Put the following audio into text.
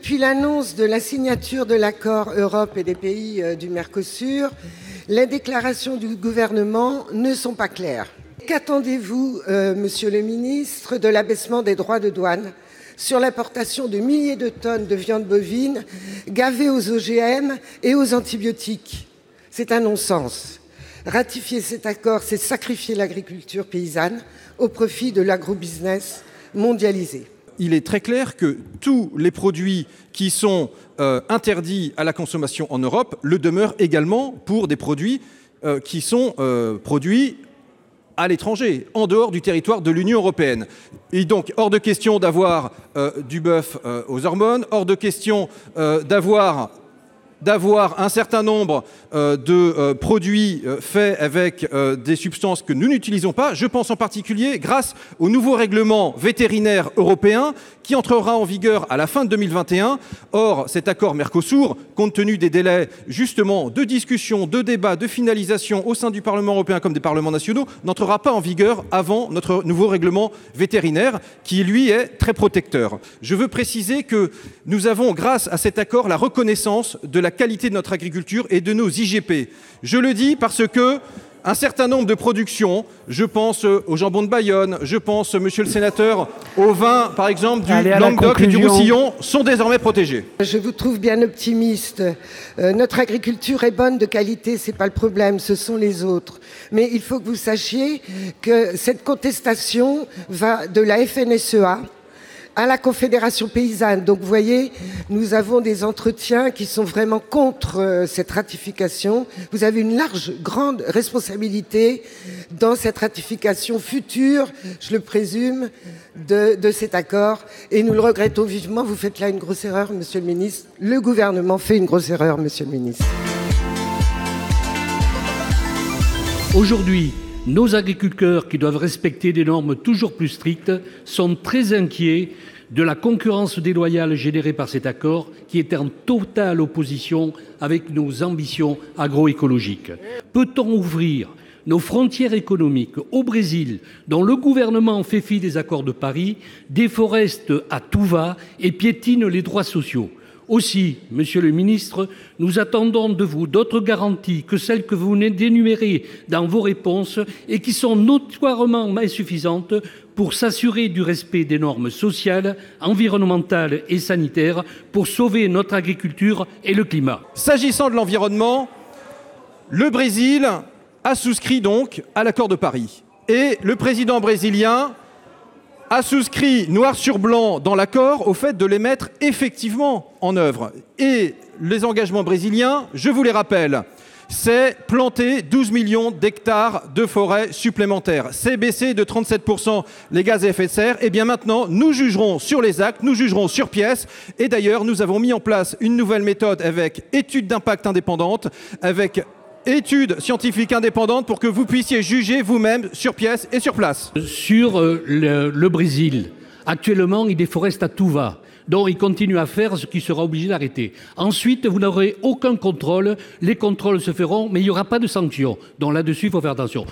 Depuis l'annonce de la signature de l'accord Europe et des pays du Mercosur, les déclarations du gouvernement ne sont pas claires. Qu'attendez-vous, monsieur le ministre, de l'abaissement des droits de douane sur l'importation de milliers de tonnes de viande bovine gavée aux OGM et aux antibiotiques? C'est un non-sens. Ratifier cet accord, c'est sacrifier l'agriculture paysanne au profit de l'agrobusiness mondialisé. Il est très clair que tous les produits qui sont interdits à la consommation en Europe le demeurent également pour des produits qui sont produits à l'étranger, en dehors du territoire de l'Union européenne. Et donc, hors de question d'avoir du bœuf aux hormones, hors de question d'avoir un certain nombre de produits faits avec des substances que nous n'utilisons pas. Je pense en particulier grâce au nouveau règlement vétérinaire européen qui entrera en vigueur à la fin de 2021. Or, cet accord Mercosur, compte tenu des délais justement de discussion, de débat, de finalisation au sein du Parlement européen comme des parlements nationaux, n'entrera pas en vigueur avant notre nouveau règlement vétérinaire qui, lui, est très protecteur. Je veux préciser que nous avons, grâce à cet accord, la reconnaissance de la qualité de notre agriculture et de nos IGP. Je le dis parce que un certain nombre de productions, je pense au jambon de Bayonne, je pense, monsieur le sénateur, au vin, par exemple, du Languedoc et du Roussillon, sont désormais protégées. Je vous trouve bien optimiste. Notre agriculture est bonne, de qualité, c'est pas le problème, ce sont les autres. Mais il faut que vous sachiez que cette contestation va de la FNSEA à la Confédération paysanne. Donc vous voyez, nous avons des entretiens qui sont vraiment contre cette ratification. Vous avez une grande responsabilité dans cette ratification future, je le présume, de cet accord. Et nous le regrettons vivement. Vous faites là une grosse erreur, monsieur le ministre. Le gouvernement fait une grosse erreur, monsieur le ministre. Aujourd'hui, nos agriculteurs, qui doivent respecter des normes toujours plus strictes, sont très inquiets de la concurrence déloyale générée par cet accord, qui est en totale opposition avec nos ambitions agroécologiques. Peut-on ouvrir nos frontières économiques au Brésil, dont le gouvernement fait fi des accords de Paris, déforeste à tout va et piétine les droits sociaux? Aussi, monsieur le ministre, nous attendons de vous d'autres garanties que celles que vous venez d'énumérer dans vos réponses et qui sont notoirement insuffisantes pour s'assurer du respect des normes sociales, environnementales et sanitaires pour sauver notre agriculture et le climat. S'agissant de l'environnement, le Brésil a souscrit donc à l'accord de Paris. Et le président brésilien a souscrit noir sur blanc dans l'accord au fait de les mettre effectivement en œuvre. Et les engagements brésiliens, je vous les rappelle, c'est planter 12 millions d'hectares de forêts supplémentaires. C'est baisser de 37% les gaz à effet de serre. Et bien maintenant, nous jugerons sur les actes, nous jugerons sur pièce. Et d'ailleurs, nous avons mis en place une nouvelle méthode avec études d'impact indépendantes, avec études scientifiques indépendantes pour que vous puissiez juger vous-même sur pièce et sur place. Sur le Brésil, actuellement, il déforeste à tout va. Donc, il continue à faire ce qui sera obligé d'arrêter. Ensuite, vous n'aurez aucun contrôle. Les contrôles se feront, mais il n'y aura pas de sanctions. Donc, là-dessus, il faut faire attention.